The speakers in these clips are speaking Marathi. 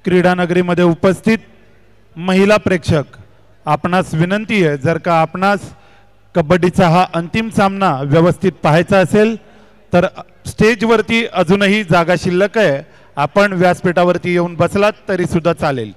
क्रीडानगरीमध्ये उपस्थित महिला प्रेक्षक, आपणास विनंती आहे, जर का आपणास कबड्डीचा हा अंतिम सामना व्यवस्थित पाहायचा असेल तर स्टेजवरती अजूनही जागा शिल्लक आहे, आपण व्यासपीठावरती येऊन बसलात तरी सुद्धा चालेल.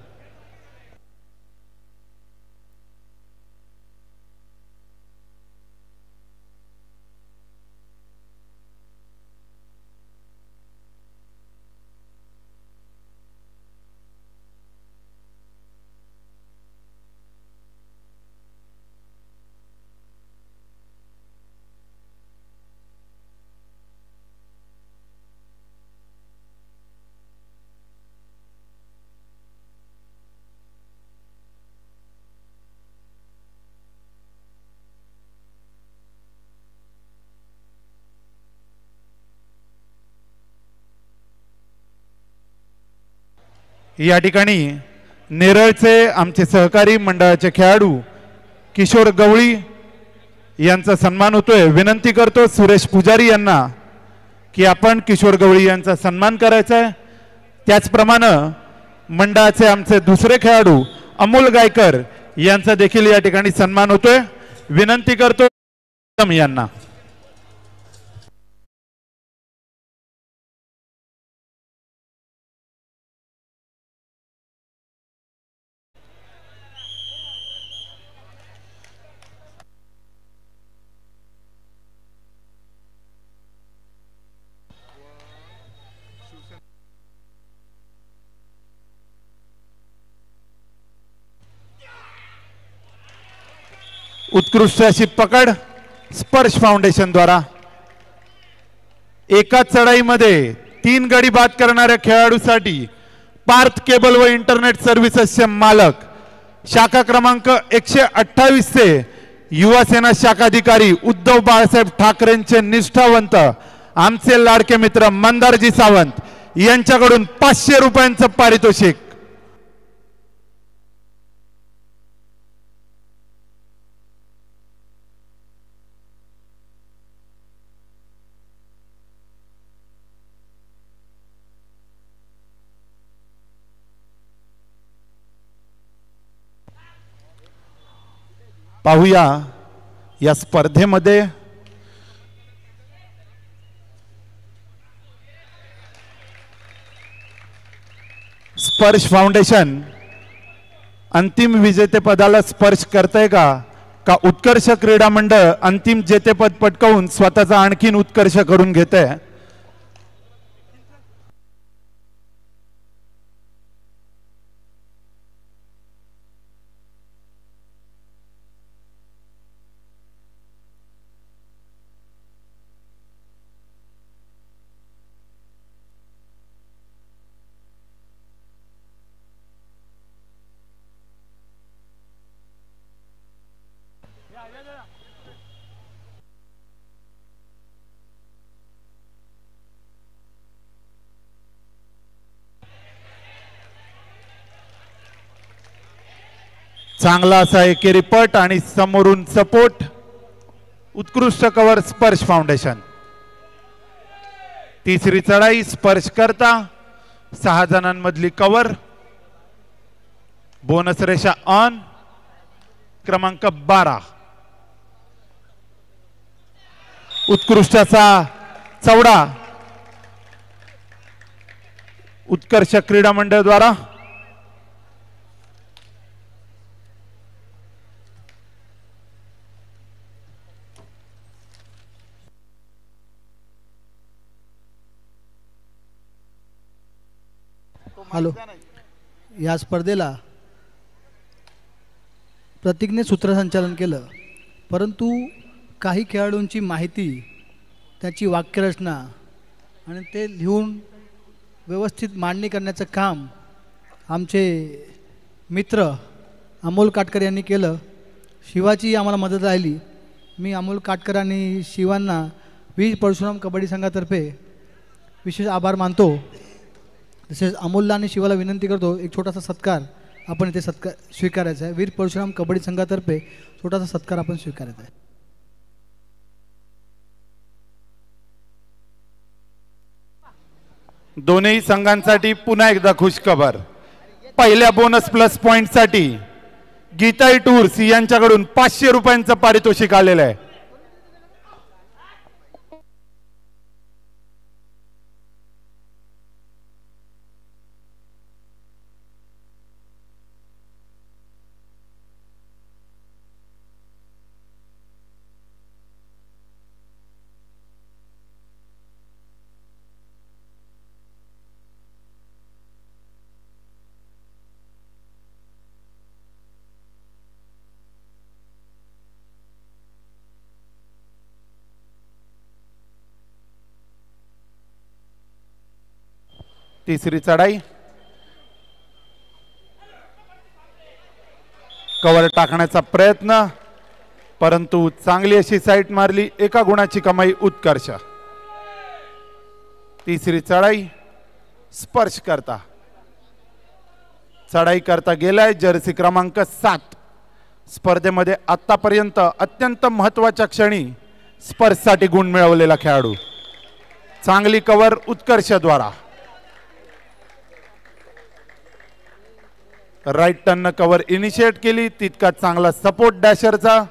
या ठिकाणी नेरळचे आमचे सहकारी मंडळाचे खेळाडू किशोर गवळी यांचा सन्मान होतोय. विनंती करतो सुरेश पुजारी यांना की आपण किशोर गवळी यांचा सन्मान करायचा आहे. त्याचप्रमाणे मंडळाचे आमचे दुसरे खेळाडू अमोल गायकर यांचा देखील या ठिकाणी सन्मान होतोय. विनंती करतो यांना. उत्कृष्ट अशी पकड स्पर्श फाउंडेशन द्वारा. एकाच चढाईमध्ये 3 गडी बाद करणाऱ्या खेळाडूसाठी पार्थ केबल व इंटरनेट सर्व्हिसेसचे मालक शाखा क्रमांक 128 चे युवासेना शाखाधिकारी उद्धव बाळासाहेब ठाकरेंचे निष्ठावंत आमचे लाडके मित्र मंदारजी सावंत यांच्याकडून 500 रुपयांचं पारितोषिक. पाहूया या स्पर्धेमध्ये स्पर्श फाउंडेशन अंतिम विजेतेपदाला स्पर्श करतंय का उत्कर्ष क्रीडा मंडळ अंतिम जेतेपद पटकावून स्वतःचा आणखीन उत्कर्ष करून घेतंय. चांगला असा एकेरी पट आणि समोरून सपोर्ट. उत्कृष्ट कव्हर स्पर्श फाउंडेशन. तिसरी चढाई स्पर्श करता 6 जणांमधली कव्हर. बोनस रेषा ऑन. क्रमांक 12. उत्कृष्ट असा चौडा उत्कर्ष क्रीडा मंडळ द्वारा. हॅलो. या स्पर्धेला प्रतीकने सूत्रसंचालन केलं, परंतु काही खेळाडूंची माहिती, त्याची वाक्यरचना आणि ते लिहून व्यवस्थित मांडणी करण्याचं काम आमचे मित्र अमोल काटकर यांनी केलं. शिवाची आम्हाला मदत राहिली. मी अमोल काटकर आणि शिवांना वीर परशुराम कबड्डी संघातर्फे विशेष आभार मानतो. तसेच अमोलला आणि शिवाला विनंती करतो, एक छोटासा सत्कार आपण इथे स्वीकारायचा आहे. वीर परशुराम कबड्डी संघातर्फे छोटासा सत्कार आपण स्वीकारायचा आहे. दोन्ही संघांसाठी पुन्हा एकदा खुश खबर. पहिल्या बोनस प्लस पॉइंट साठी गीताई टूर्स यांच्याकडून 500 रुपयांचं पारितोषिक आलेलं आहे. तिसरी चढाई कव्हर टाकण्याचा प्रयत्न, परंतु चांगली अशी साईट मारली. एका गुणाची कमाई उत्कर्ष. तिसरी चढाई स्पर्श करता चढाई करता गेलाय जर्सी क्रमांक 7. स्पर्धेमध्ये आतापर्यंत अत्यंत महत्वाच्या क्षणी स्पर्शसाठी गुण मिळवलेला खेळाडू. चांगली कव्हर उत्कर्षद्वारा. राईट टर्न कव्हर इनिशिएट केली, तितका चांगला सपोर्ट डॅशरचा.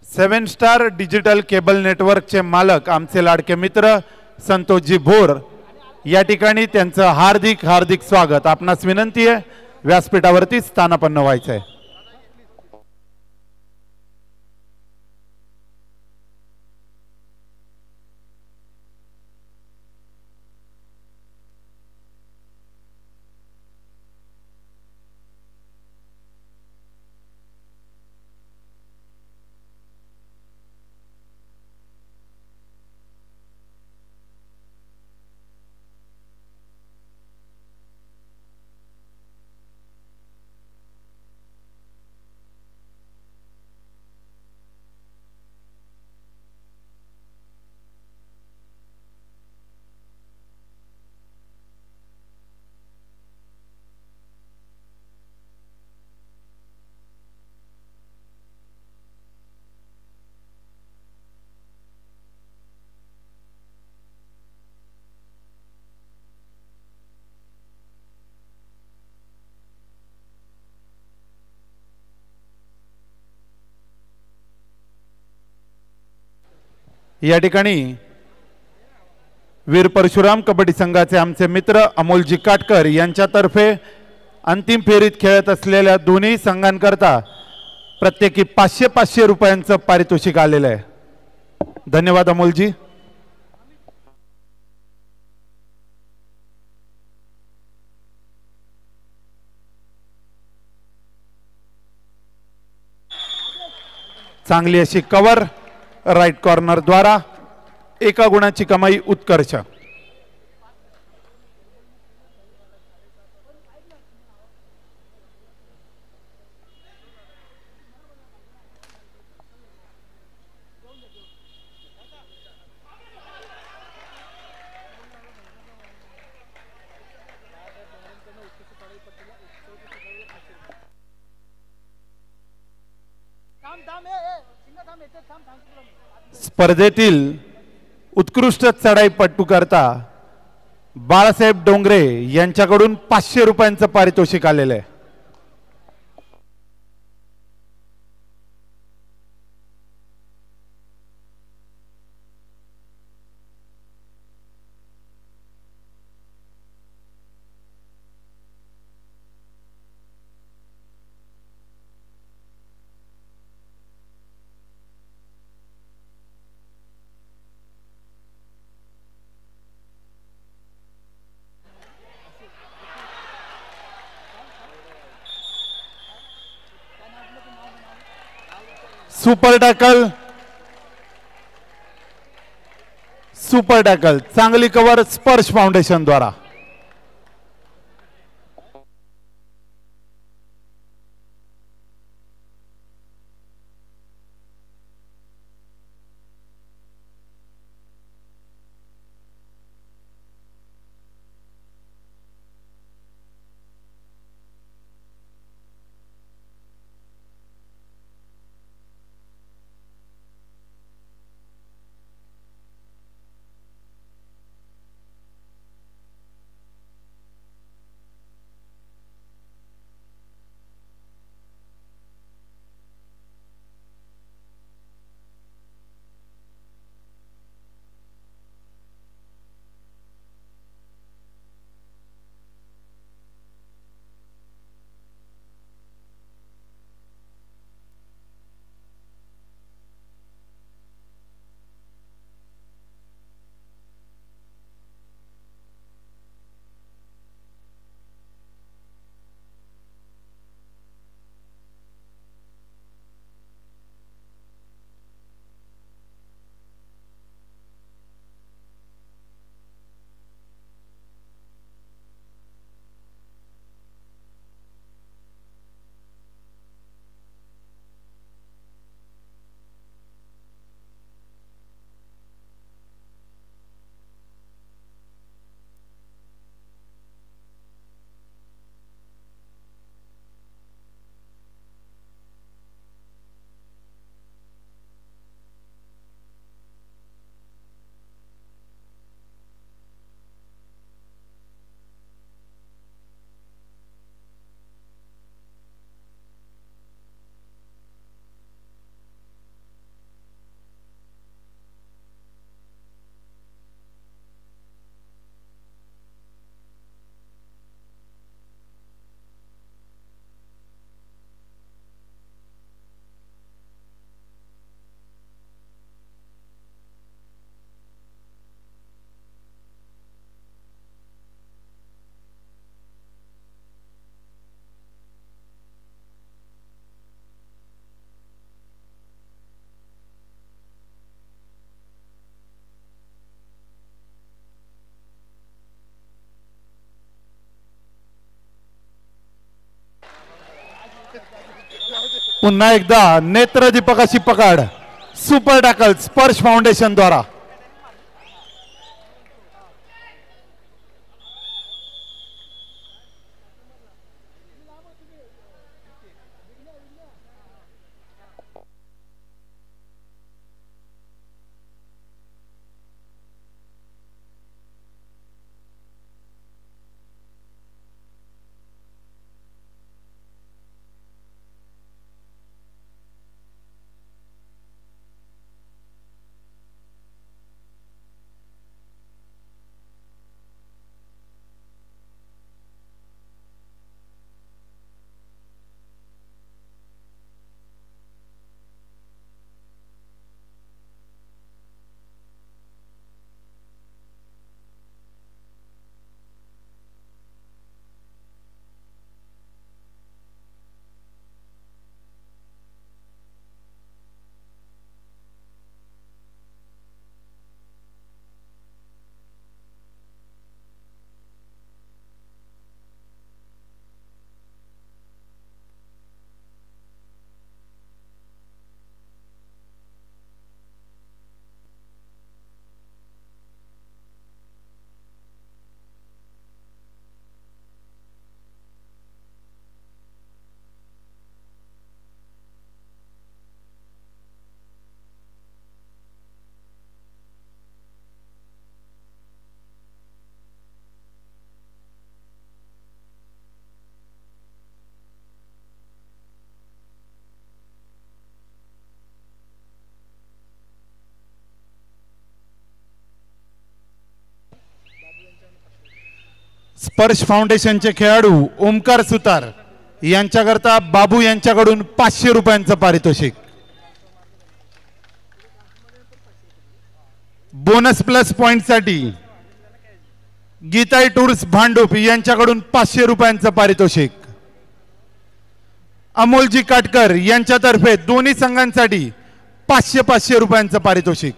सेवन स्टार डिजिटल केबल नेटवर्कचे मालक आमचे लाडके मित्र संतोषजी भोर या ठिकाणी त्यांचं हार्दिक हार्दिक स्वागत. आपणास विनंती आहे व्यासपीठावरती स्थानापन्न व्हायचं आहे. या ठिकाणी वीर परशुराम कबड्डी संघाचे आमचे मित्र अमोलजी काटकर यांच्यातर्फे अंतिम फेरीत खेळत असलेल्या दोन्ही संघांकरता प्रत्येकी 500 रुपयांचं पारितोषिक आलेलं आहे. धन्यवाद अमोलजी. चांगली अशी कव्हर राईट कॉर्नर द्वारा. एका गुणाची कमाई उत्कर्ष. स्पर्धेतील उत्कृष्ट चढाईपटू करता बाळासाहेब डोंगरे यांच्याकडून 500 रुपयांचं पारितोषिक आलेलं आहे. सुपर टॅकल चांगली कव्हर स्पर्श फाउंडेशन द्वारा. पुन्हा एकदा नेत्रदीपक अशी पकड सुपर टॅकल स्पर्श फाउंडेशन द्वारा. स्पर्श फाउंडेशनचे खेळाडू ओमकार सुतार यांच्याकरता बाबू यांच्याकडून 500 रुपयांचं पारितोषिक. बोनस प्लस पॉइंट साठी गीताई टूर्स भांडूप यांच्याकडून 500 रुपयांचं पारितोषिक. अमोलजी काटकर यांच्यातर्फे दोन्ही संघांसाठी 500 रुपयांचं पारितोषिक.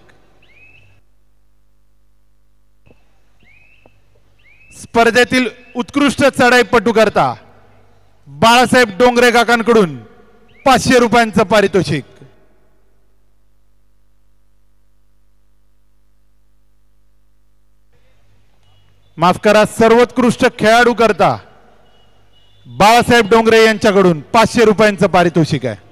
स्पर्धेतील उत्कृष्ट चढाईपटू करता बाळासाहेब डोंगरे काकांकडून 500 रुपयांचं पारितोषिक. माफ करा, सर्वोत्कृष्ट खेळाडू करता बाळासाहेब डोंगरे यांच्याकडून 500 रुपयांचं पारितोषिक आहे.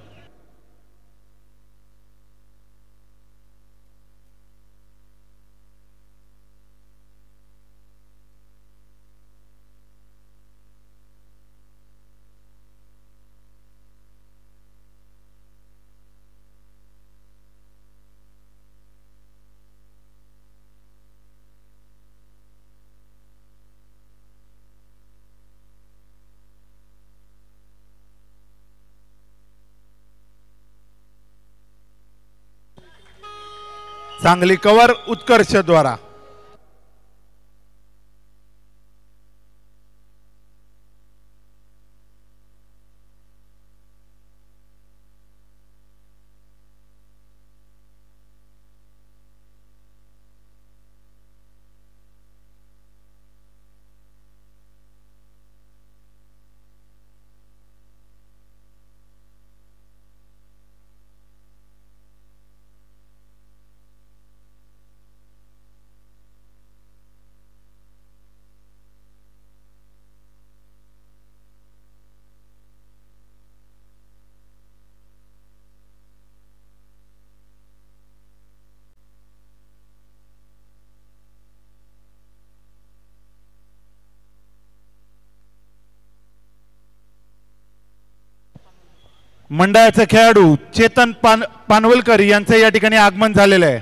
सांगली कवर उत्कर्ष द्वारा मंडळाचे खेळाडू चेतन पानवलकर यांचं या ठिकाणी आगमन झालेलं आहे.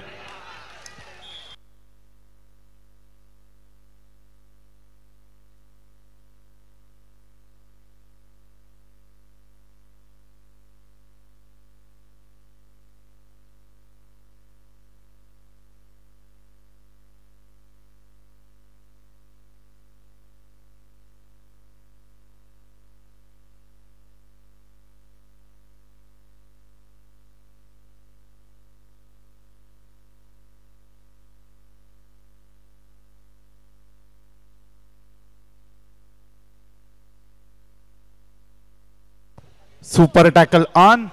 Super tackle on.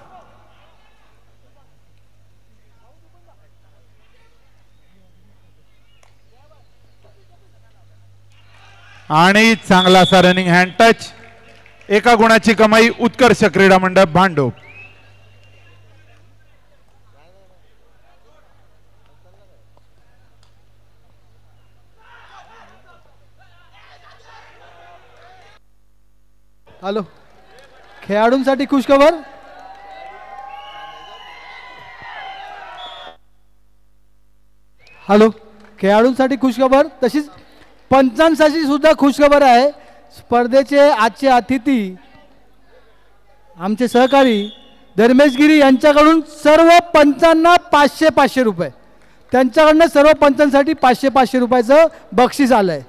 आणि चांगला असा रनिंग हँड टच. एका गुणाची कमाई उत्कर्ष क्रीडा मंडळ भांडूप. हॅलो, खेळाडूंसाठी खुशखबर. हॅलो, खेळाडूंसाठी खुशखबर. तशीच पंचांसाठी सुद्धा खुशखबर आहे. स्पर्धेचे आजचे अतिथी आमचे सहकारी धर्मेशगिरी यांच्याकडून सर्व पंचांना 500 रुपये, त्यांच्याकडनं सर्व पंचांसाठी 500 रुपयाचं बक्षीस आलंय.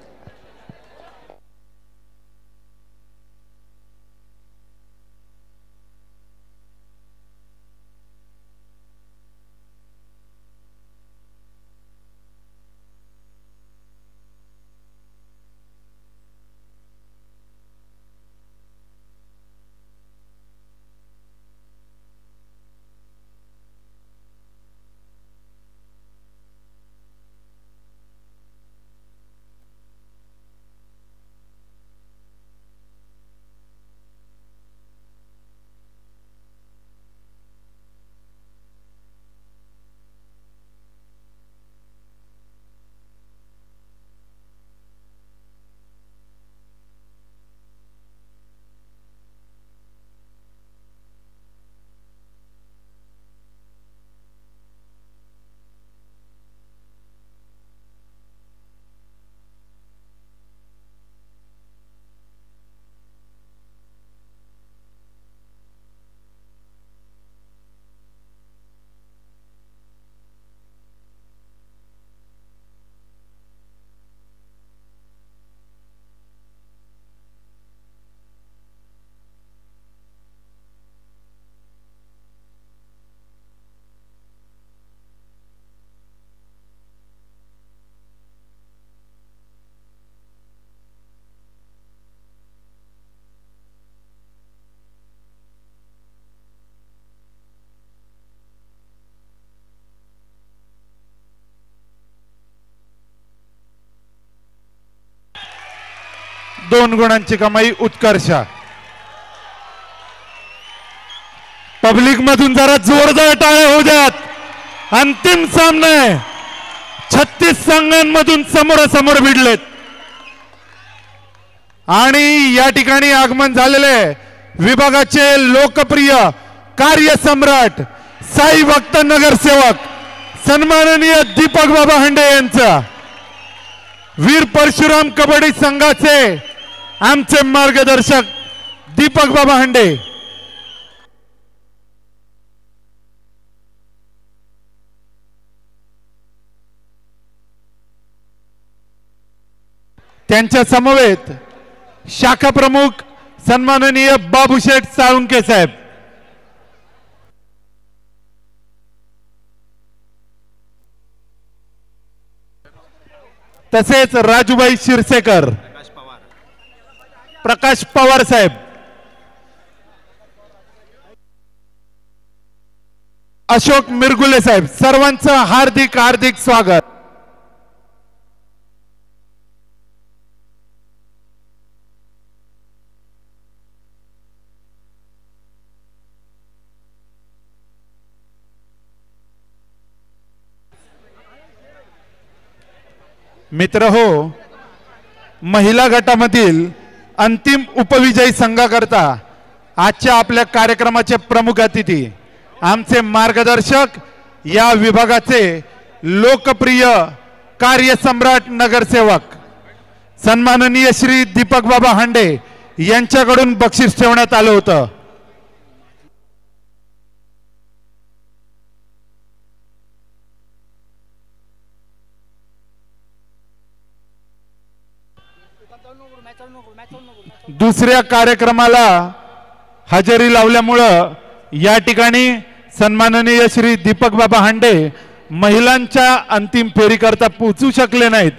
दोन गुणांची कमाई उत्कर्ष. पब्लिक मधून जरा जोरदार टाळ्या होऊ द्यात. अंतिम सामने 36 संघांमधून समोरासमोर भिडलेत आणि या ठिकाणी आगमन झालेले विभागाचे लोकप्रिय कार्यसम्राट साई भक्त नगरसेवक सन्माननीय दीपक बाबा हांडे यांचा, वीर परशुराम कबड्डी संघाचे आमचे मार्गदर्शक दीपक बाबा हांडे, त्यांच्या समवेत शाखा प्रमुख सन्माननीय बाबूशेठ साळुंके साहेब, तसेच राजूबाई शिरसेकर, प्रकाश पवार साहेब, अशोक मिरगुले साहेब, सर्वांचं हार्दिक हार्दिक स्वागत. मित्र हो, महिला गटामधील अंतिम उपविजयी संघाकरता आजच्या आपल्या कार्यक्रमाचे प्रमुख अतिथी आमचे मार्गदर्शक, या विभागाचे लोकप्रिय कार्यसम्राट नगरसेवक सन्माननीय श्री दीपक बाबा हांडे यांच्याकडून बक्षीस ठेवण्यात आलं होतं. दुसऱ्या कार्यक्रमाला हजेरी लावल्यामुळं या ठिकाणी सन्माननीय श्री दीपक बाबा हांडे महिलांच्या अंतिम फेरीकरता पोहोचू शकले नाहीत,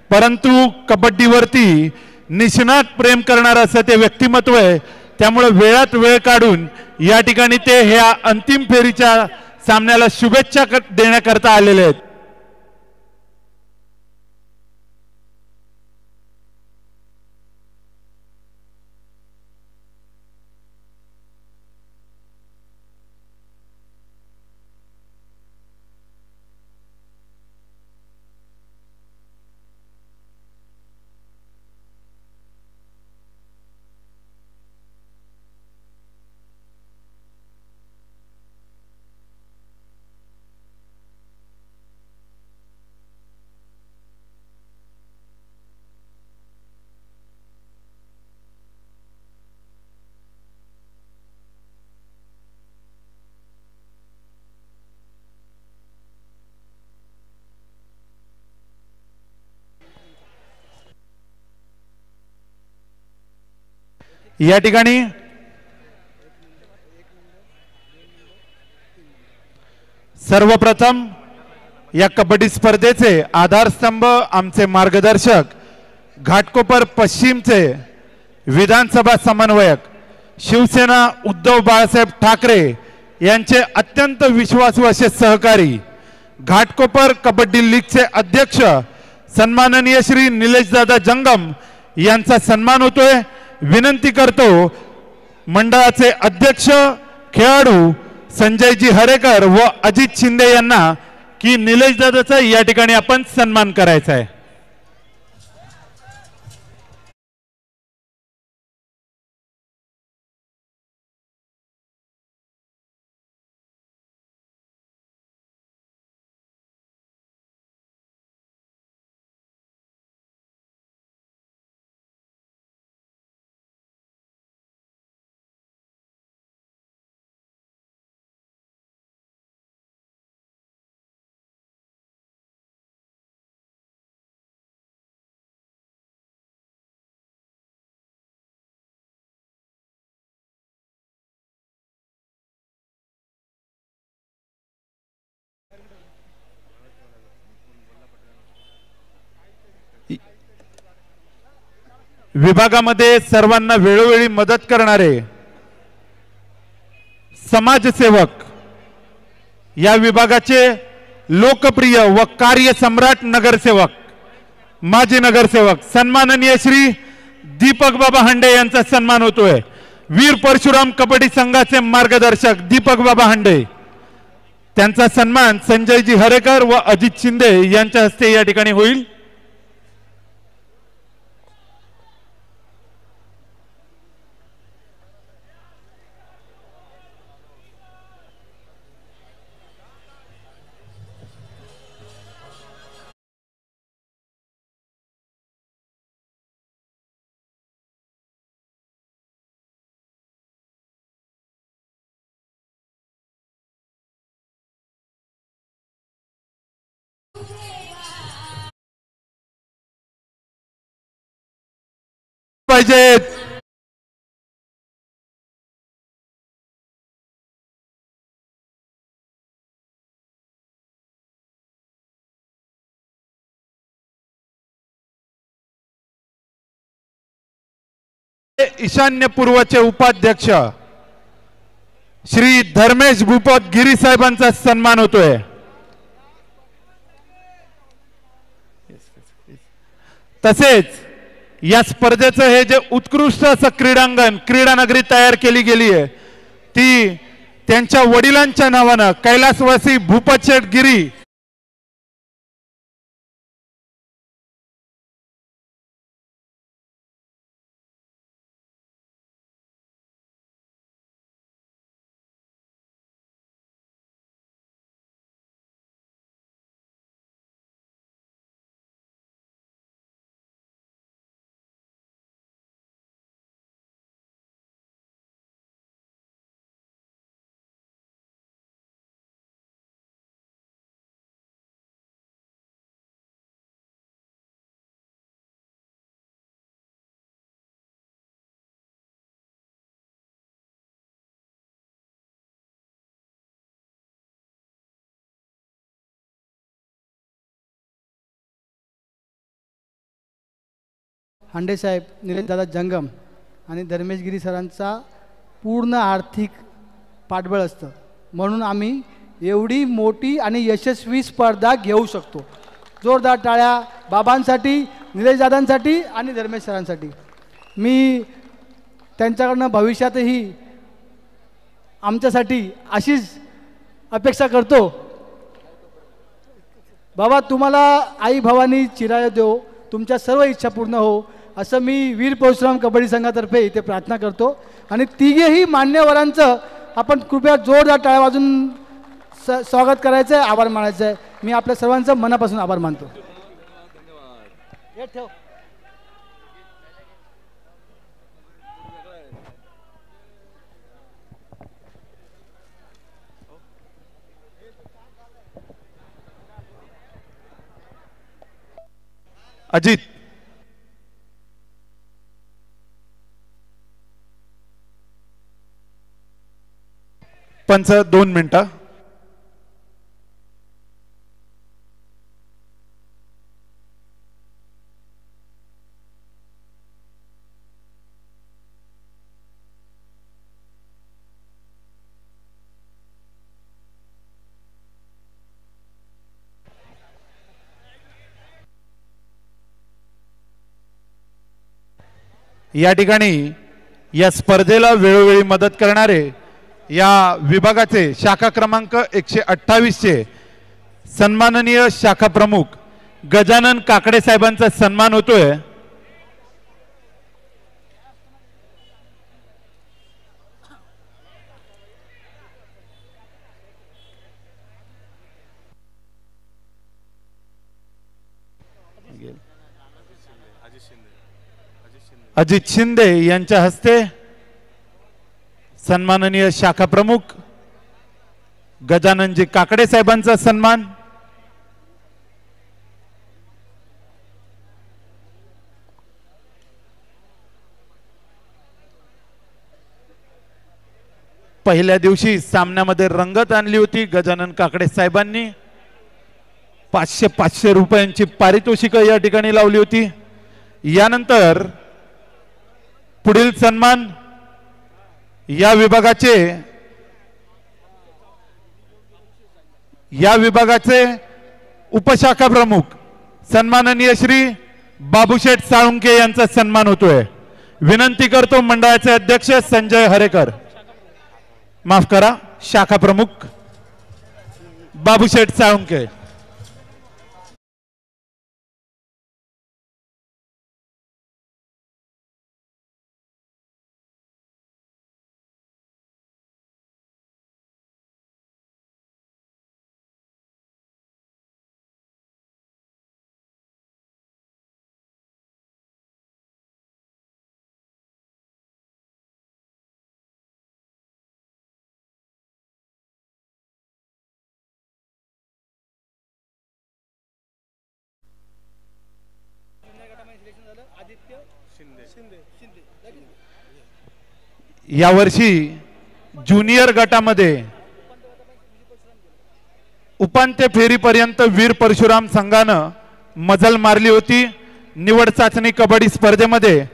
परंतु कबड्डीवरती निष्णात प्रेम करणारं असं ते व्यक्तिमत्व आहे, त्यामुळे वेळात वेळ काढून या ठिकाणी ते ह्या अंतिम फेरीच्या सामन्याला शुभेच्छा देण्याकरता आलेले आहेत. या ठिकाणी सर्वप्रथम या कबड्डी स्पर्धेचे आधारस्तंभ आमचे मार्गदर्शक घाटकोपर पश्चिमचे विधानसभा समन्वयक शिवसेना उद्धव बाळासाहेब ठाकरे यांचे अत्यंत विश्वासू असे सहकारी घाटकोपर कबड्डी लीगचे अध्यक्ष सन्माननीय श्री निलेशदादा जंगम यांचा सन्मान होतोय. विनंती करतो मंडळाचे अध्यक्ष खेळाडू संजयजी हरेकर व अजित शिंदे यांना की निलेशदादाचा या ठिकाणी आपण सन्मान करायचा आहे. विभागामध्ये सर्वांना वेळोवेळी मदत करणारे समाजसेवक या विभागाचे लोकप्रिय व कार्यसम्राट नगरसेवक माजी नगरसेवक सन्माननीय श्री दीपक बाबा हंडे यांचा सन्मान होतोय. वीर परशुराम कबड्डी संघाचे मार्गदर्शक दीपक बाबा हंडे त्यांचा सन्मान संजयजी हरेकर व अजित शिंदे यांच्या हस्ते या ठिकाणी होईल. पाहिजेत ईशान्य पूर्वचे उपाध्यक्ष श्री धर्मेश भूपत गिरी साहेबांचा सन्मान होतोय. तसेच या स्पर्धेचं हे जे उत्कृष्ट असं क्रीडांगण क्रीडानगरी तयार केली गेली आहे ती त्यांच्या वडिलांच्या नावानं कैलासवासी भूपत शेठ गिरी हांडे साहेब निलेशदादा जंगम आणि धर्मेशगिरी सरांचा पूर्ण आर्थिक पाठबळ असतं, म्हणून आम्ही एवढी मोठी आणि यशस्वी स्पर्धा घेऊ शकतो. जोरदार टाळ्या बाबांसाठी, निलेश दादांसाठी आणि धर्मेश सरांसाठी. मी त्यांच्याकडनं भविष्यातही आमच्यासाठी अशीच अपेक्षा करतो. बाबा तुम्हाला आई भवानी चिरायू देव, तुमच्या सर्व इच्छा पूर्ण हो, असं मी वीर परशुराम कबड्डी संघातर्फे इथे प्रार्थना करतो. आणि तिघेही मान्यवरांचं आपण कृपया जोरदार टाळ्या वाजून स्वागत करायचं आहे, आभार मानायचं आहे. मी आपल्या सर्वांचं मनापासून आभार मानतो. हे ठेव. अजित पंच 2 मिनिटं. या ठिकाणी या स्पर्धेला वेळोवेळी मदत करणारे या विभागाचे शाखा क्रमांक 128 चे सन्माननीय शाखा प्रमुख गजानन काकडे साहेबांचा सन्मान होतोय. अजित शिंदे यांच्या हस्ते सन्माननीय शाखा प्रमुख गजाननजी काकडे साहेबांचा सन्मान. पहिल्या दिवशी सामन्यामध्ये रंगत आणली होती गजानन काकडे साहेबांनी. 500 रुपयांची पारितोषिक या ठिकाणी लावली होती. यानंतर पुढील सन्मान या विभागाचे उपशाखा प्रमुख सन्माननीय श्री बाबूशेठ साळुंके यांचा सन्मान होतोय. विनंती करतो मंडळाचे अध्यक्ष संजय हरेकर, माफ करा, शाखा प्रमुख बाबूशेठ साळुंके. यावर्षी ज्युनियर गटामध्ये उपांत्य फेरीपर्यंत वीर परशुराम संघानं मजल मारली होती निवड चाचणी कबड्डी स्पर्धेमध्ये.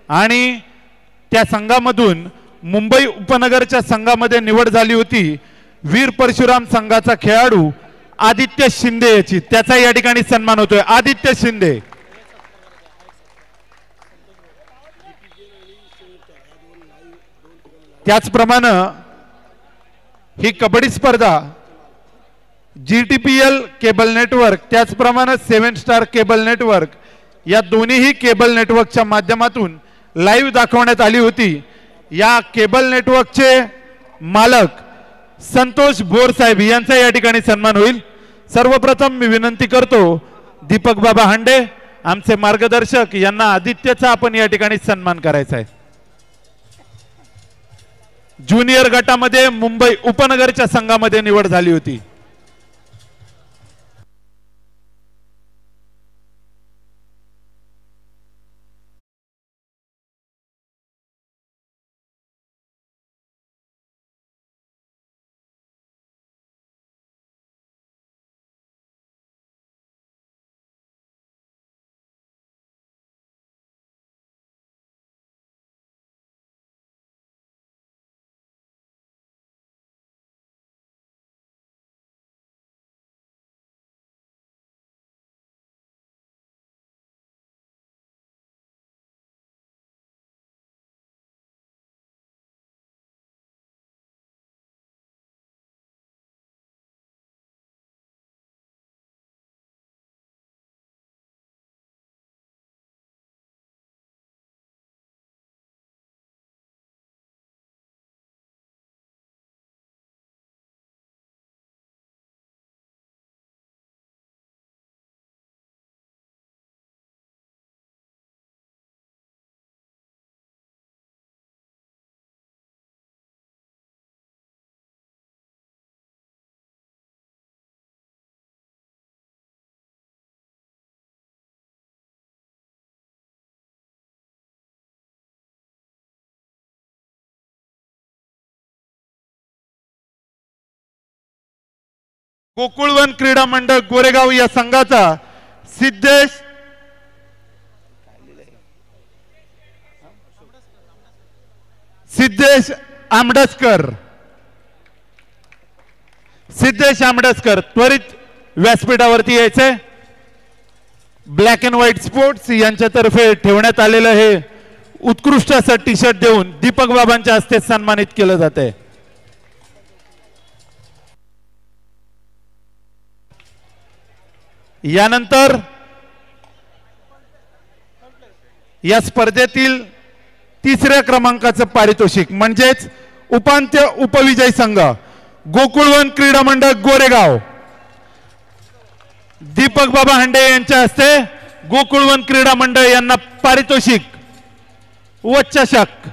आणि त्या संघामधून मुंबई उपनगरच्या संघामध्ये निवड झाली होती वीर परशुराम संघाचा खेळाडू आदित्य शिंदे याची. त्याचा या ठिकाणी सन्मान होतोय. आदित्य शिंदे. त्याचप्रमाणे ही कबड्डी स्पर्धा GTPL केबल नेटवर्क, त्याचप्रमाणे 7 स्टार केबल नेटवर्क या दोन्हीही केबल नेटवर्कच्या माध्यमातून लाईव्ह दाखवण्यात आली होती. या केबल नेटवर्कचे मालक संतोष बोर साहेब यांचा या ठिकाणी सन्मान होईल. सर्वप्रथम मी विनंती करतो दीपक बाबा हांडे आमचे मार्गदर्शक यांना आदित्यचा आपण या ठिकाणी सन्मान करायचा आहे. ज्युनियर गटामध्ये मुंबई उपनगरच्या संघामध्ये निवड झाली होती. गोकुळवन क्रीडा मंडळ गोरेगाव या संघाचा सिद्धेश आंबडसकर त्वरित व्यासपीठावरती यायचे। ब्लॅक अँड व्हाईट स्पोर्ट्स यांच्यातर्फे ठेवण्यात आलेलं हे उत्कृष्ट असं टी शर्ट देऊन दीपक बाबांच्या हस्ते सन्मानित केलं जाते। यानंतर या स्पर्धेतील तिसऱ्या क्रमांकाचं पारितोषिक म्हणजेच उपांत्य उपविजयी संघ गोकुळवन क्रीडा मंडळ गोरेगाव दीपक बाबा हांडे यांच्या हस्ते गोकुळवन क्रीडा मंडळ यांना पारितोषिक व चषक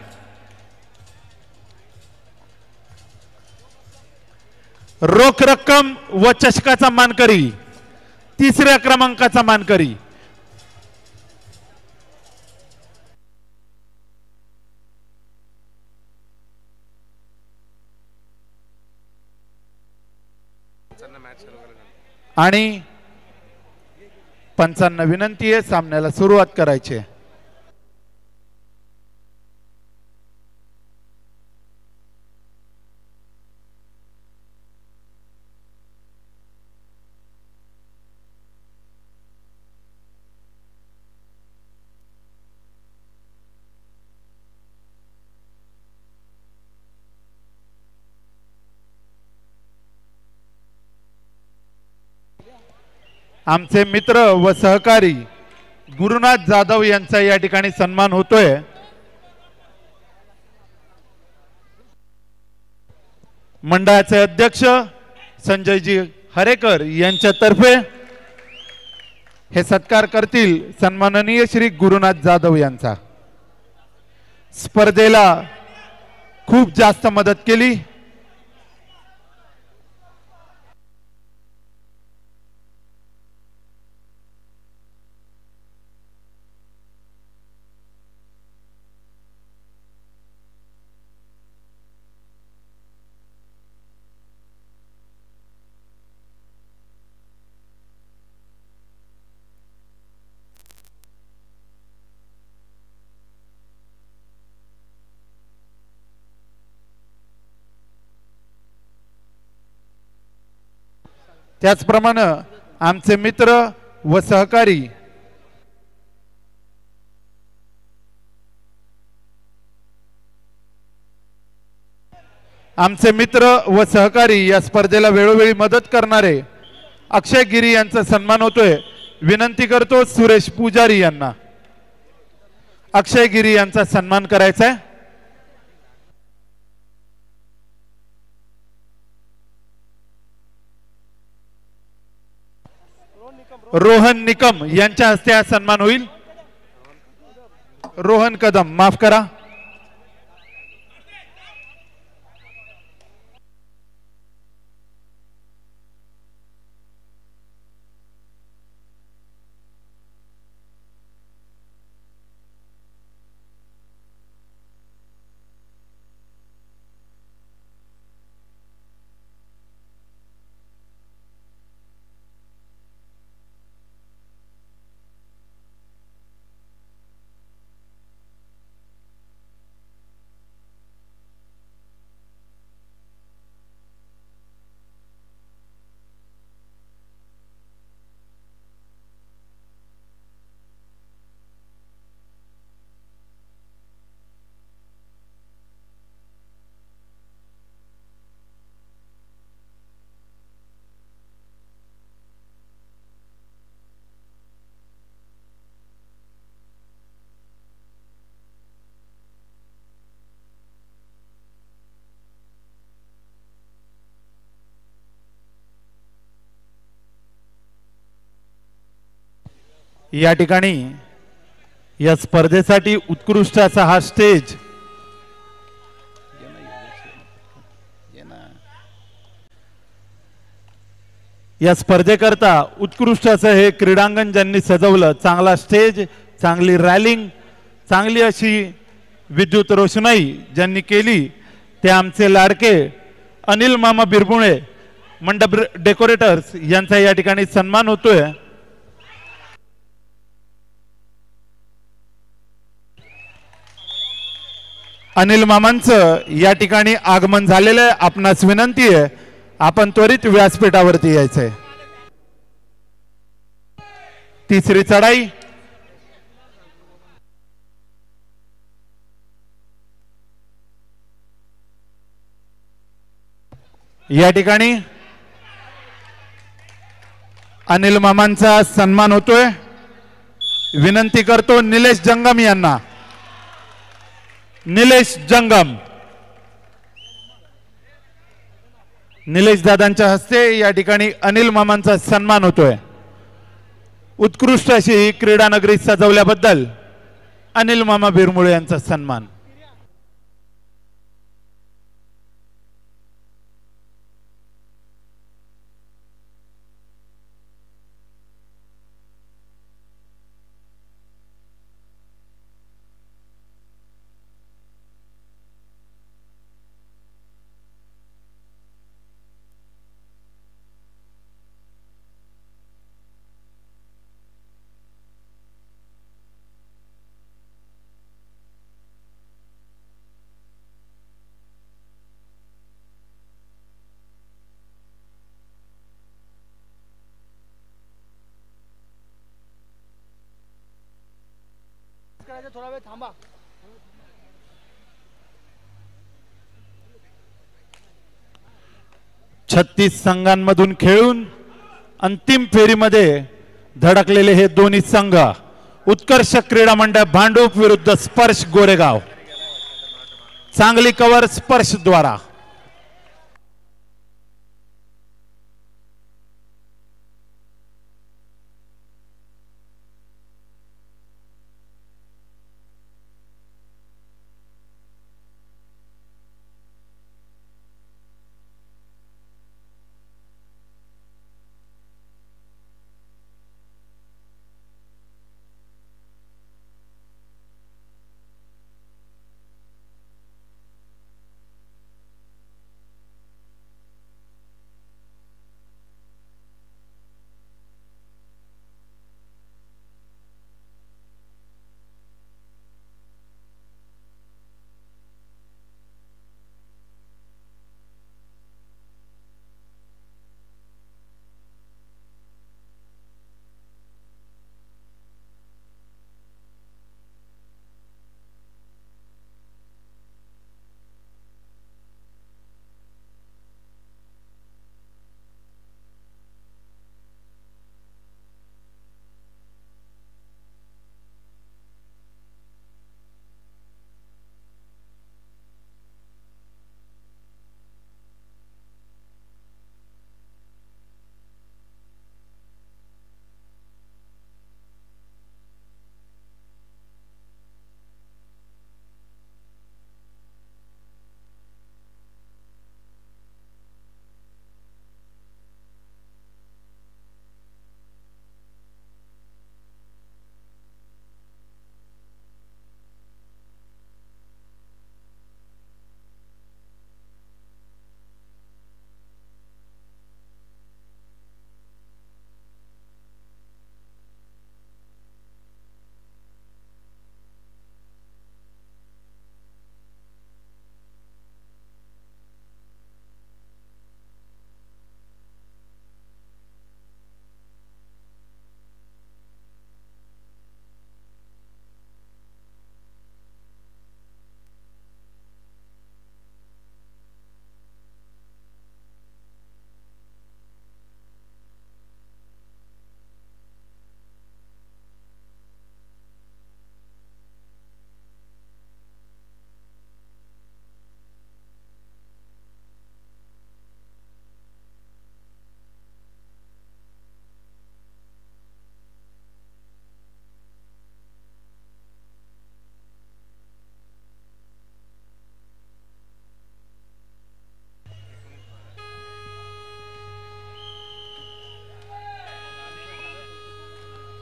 रोख रक्कम व चषकाचा मानकरी तिसऱ्या क्रमांकाचा मानकरी आणि पंचांना विनंती आहे सामन्याला सुरुवात करायची। आमचे मित्र व सहकारी गुरुनाथ जाधव यांचा या ठिकाणी सन्मान होतोय। मंडळाचे अध्यक्ष संजयजी हरेकर यांच्यातर्फे हे सत्कार करतील सन्माननीय श्री गुरुनाथ जाधव यांचा। स्पर्धेला खूप जास्त मदत केली। त्याचप्रमाणे आमचे मित्र व सहकारी या स्पर्धेला वेळोवेळी मदत करणारे अक्षय गिरी यांचा सन्मान होतोय। विनंती करतो सुरेश पुजारी यांना अक्षय गिरी यांचा सन्मान करायचा आहे। रोहन निकम यांच्या हस्ते हा सन्मान होईल। रोहन कदम माफ करा। या ठिकाणी या स्पर्धेसाठी उत्कृष्ट असा हा स्टेज या स्पर्धेकरता उत्कृष्ट असं हे क्रीडांगण ज्यांनी सजवलं, चांगला स्टेज, चांगली रॅलिंग, चांगली अशी विद्युत रोषणाई ज्यांनी केली ते आमचे लाडके अनिल मामा बिरबुणे मंडप डेकोरेटर्स यांचा या ठिकाणी सन्मान होतोय। अनिल मामांचं या ठिकाणी आगमन झालेलं आहे। आपणास विनंती आहे आपण त्वरित व्यासपीठावरती यायचंय। तिसरी चढाई या ठिकाणी अनिल मामांचा सन्मान होतोय। विनंती करतो निलेश जंगम यांना। निलेश जंगम, निलेश दादांच्या हस्ते या ठिकाणी अनिल मामांचा सन्मान होतोय। उत्कृष्ट अशी ही क्रीडा नगरी सजवल्याबद्दल अनिल मामा बिरमुळे यांचा सन्मान। थोडा वेळ थांबा। 36 संघांमधून खेळून अंतिम फेरीमध्ये धडकलेले हे दोन्ही संघ उत्कर्ष क्रीडा मंडळ भांडूप विरुद्ध स्पर्श गोरेगाव। चांगली कव्हर स्पर्श द्वारा।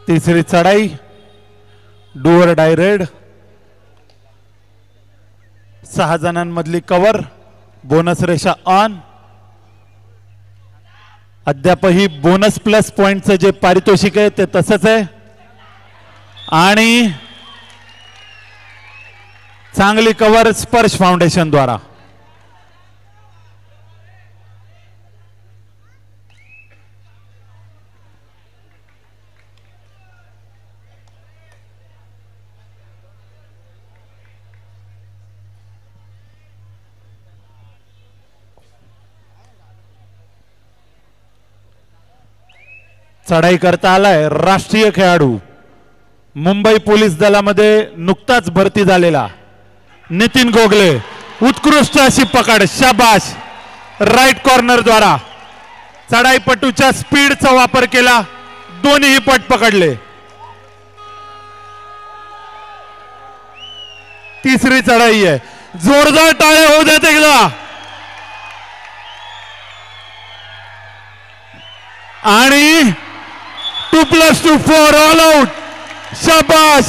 तीसरी चढाई डुअर डाय रेड 6 जणांमधली कव्हर बोनस रेषा ऑन। अद्यापही बोनस प्लस पॉइंटचं जे पारितोषिक आहे ते तसंच आहे आणि चांगली कव्हर स्पर्श फाउंडेशन द्वारा चढाई करता आलाय राष्ट्रीय खेळाडू मुंबई पोलीस दलामध्ये नुकताच भरती झालेला नितीन गोगले उत्कृष्ट अशी पकड शाबाश राईट कॉर्नर द्वारा चढाईपटूच्या स्पीडचा वापर केला दोन्ही पट पकडले तिसरी चढाई आहे जोरदार टाळे होऊ देत एकदा आणि 2+2 ऑल आउट शाबाश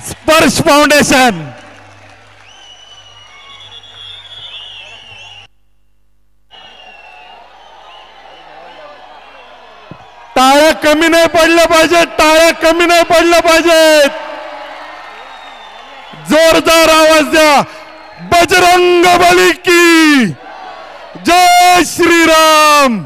स्पर्श फाउंडेशन टाळ्या कमी नाही पडल्या पाहिजेत टाळ्या कमी नाही पडल्या पाहिजेत जोरदार आवाज द्या बजरंग बली की जय श्रीराम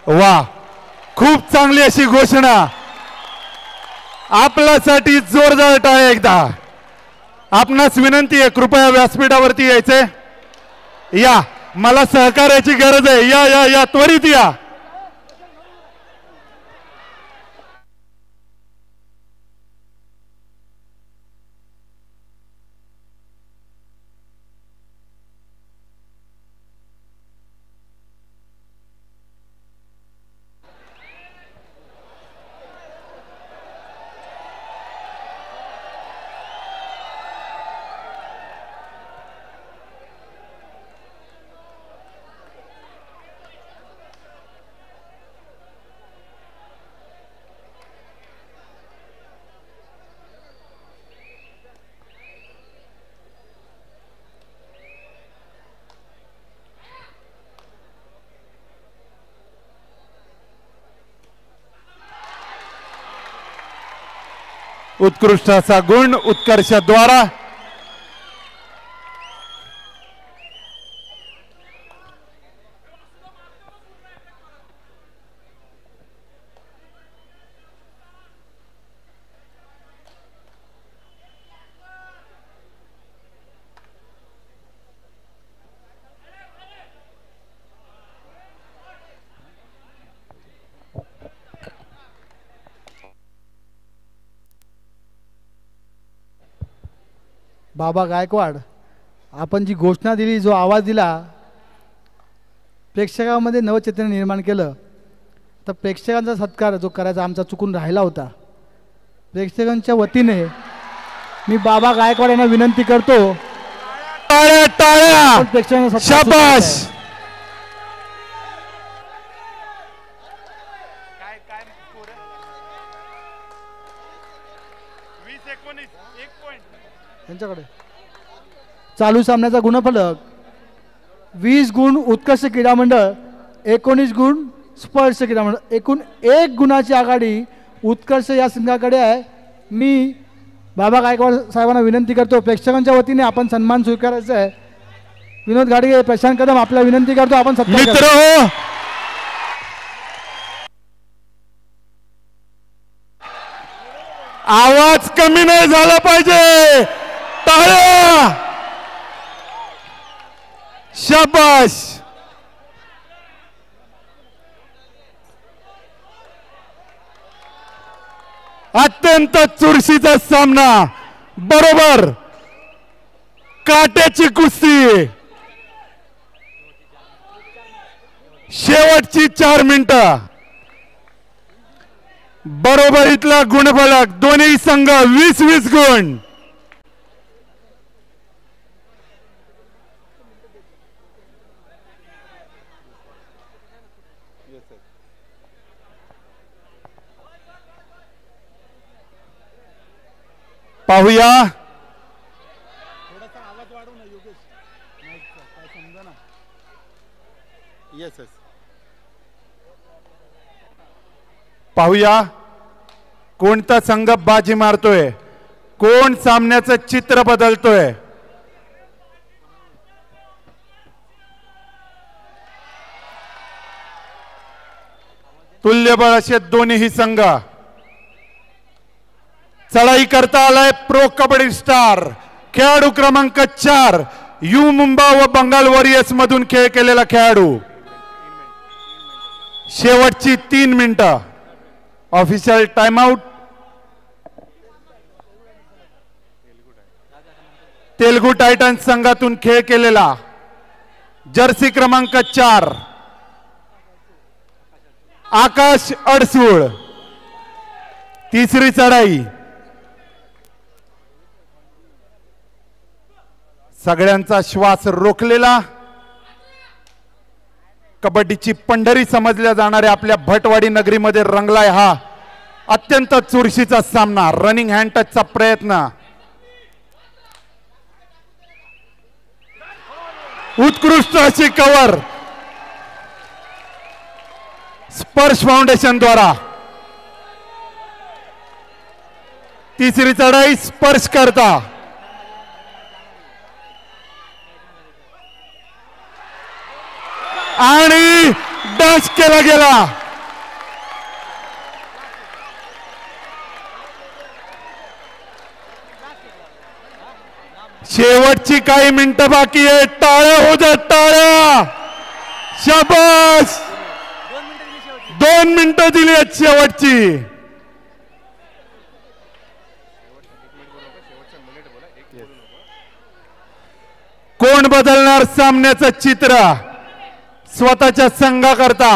वा खूप चांगली अशी घोषणा आपल्यासाठी जोरदार टाळ्या एकदा आपणास विनंती आहे कृपया व्यासपीठावरती यायचे या मला सहकार्याची गरज आहे या या या त्वरित या उत्कृष्ट असा गुण उत्कर्षद्वारा बाबा गायकवाड आपण जी घोषणा दिली जो आवाज दिला प्रेक्षकांमध्ये नवचैतन्य निर्माण केलं तर प्रेक्षकांचा सत्कार जो करायचा आमचा चुकून राहिला होता प्रेक्षकांच्या वतीने मी बाबा गायकवाड यांना विनंती करतो टाळ्या टाळ्या प्रेक्षकांचा शाबाश त्यांच्याकडे चालू सामन्याचा गुणफलक 20 गुण उत्कर्ष क्रीडा मंडळ 19 गुण स्पर्श क्रीडा मंडळ एकूण 1 गुणाची आघाडी उत्कर्ष या संघाकडे आहे मी बाबा गायकवाड साहेबांना विनंती करतो प्रेक्षकांच्या वतीने आपण सन्मान स्वीकारायचा आहे विनोद घाडगे प्रशांत कदम आपल्याला विनंती करतो आपण मित्र हो आवाज कमी नाही झाला पाहिजे टाळ्या शाबाश. अत्यंत चुरशीचा सामना, बरोबर काट्याची कुस्ती. शेवटची 4 मिनिटं. बरोबरीतला गुणफलक, दोन्ही संघ 20-20 गुण. पाहूया पाहूया कोणता संघ बाजी मारतोय, कोण सामन्याचं चित्र बदलतोय. तुल्यबळ असे दोन्ही संघ. चढाई करता आलाय प्रो कबड्डी स्टार खेळाडू क्रमांक 4, यू मुंबा व बंगाल वॉरियर्स मधून खेळ केलेला खेळाडू. शेवटची 3 मिनिटं. Official timeout. तेलुगू टायटन्स संघातून खेळ केलेला जर्सी क्रमांक 4 आकाश अडसूळ. तिसरी चढाई. सगळ्यांचा श्वास रोखलेला, कबड्डीची पंढरी समजल्या जाणाऱ्या आपल्या भटवाडी नगरीमध्ये रंगलाय हा अत्यंत चुरशीचा सामना. रनिंग हँड टचचा प्रयत्न. उत्कृष्ट अशी कव्हर स्पर्श फाउंडेशन द्वारा. तिसरी चढाई स्पर्श करता. आणि डॅश केला गेला. शेवटची काही मिनिटं बाकी आहे. टाळ्या हो द्या, टाळ्या. शाबास. 2 मिनिटं दिली आहेत शेवटची. कोण बदलणार सामन्याचं चित्र स्वतःच्या संघाकरता.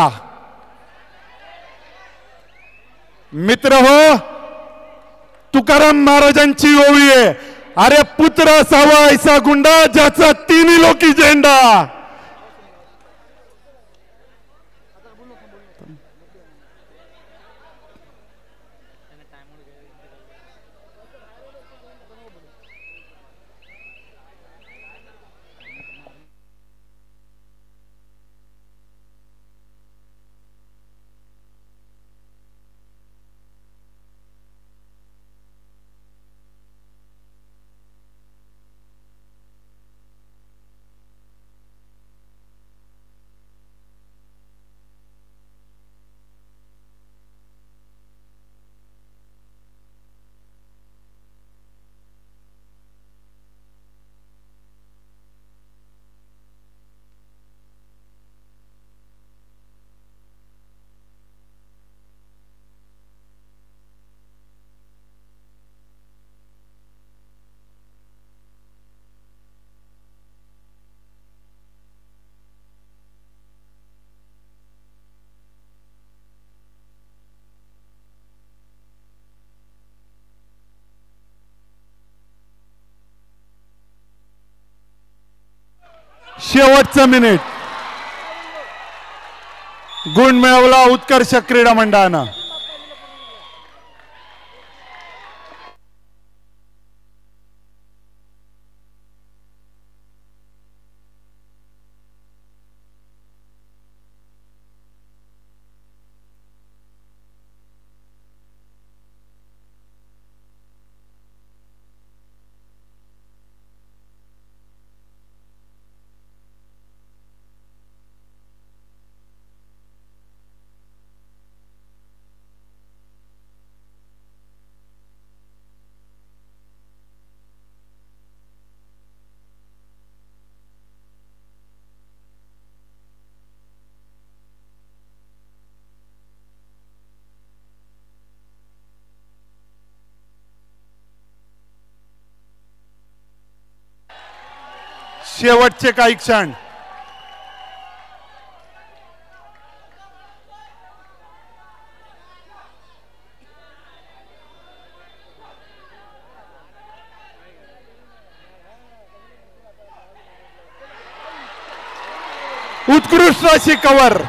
मित्र हो, तुकाराम महाराजांची ओवी आहे, अरे पुत्र असावा ऐसा गुंडा ज्याचा तिन्ही लोकी झेंडा. शेवटचा मिनिट. गुण मिळवला उत्कर्ष क्रीडा मंडळानं. शेवटचे काही क्षण. उत्कृष्ट अशी कव्हर.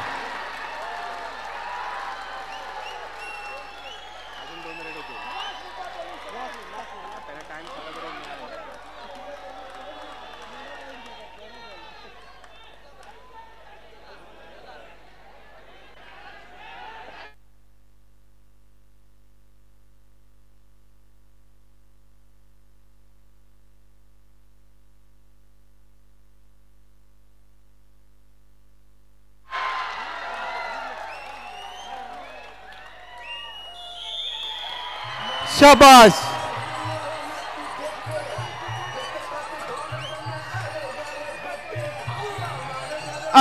शाबाश.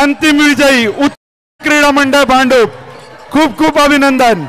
अंतिम विजयी क्रीडा मंडळ भांडूप, खूप खूप अभिनंदन.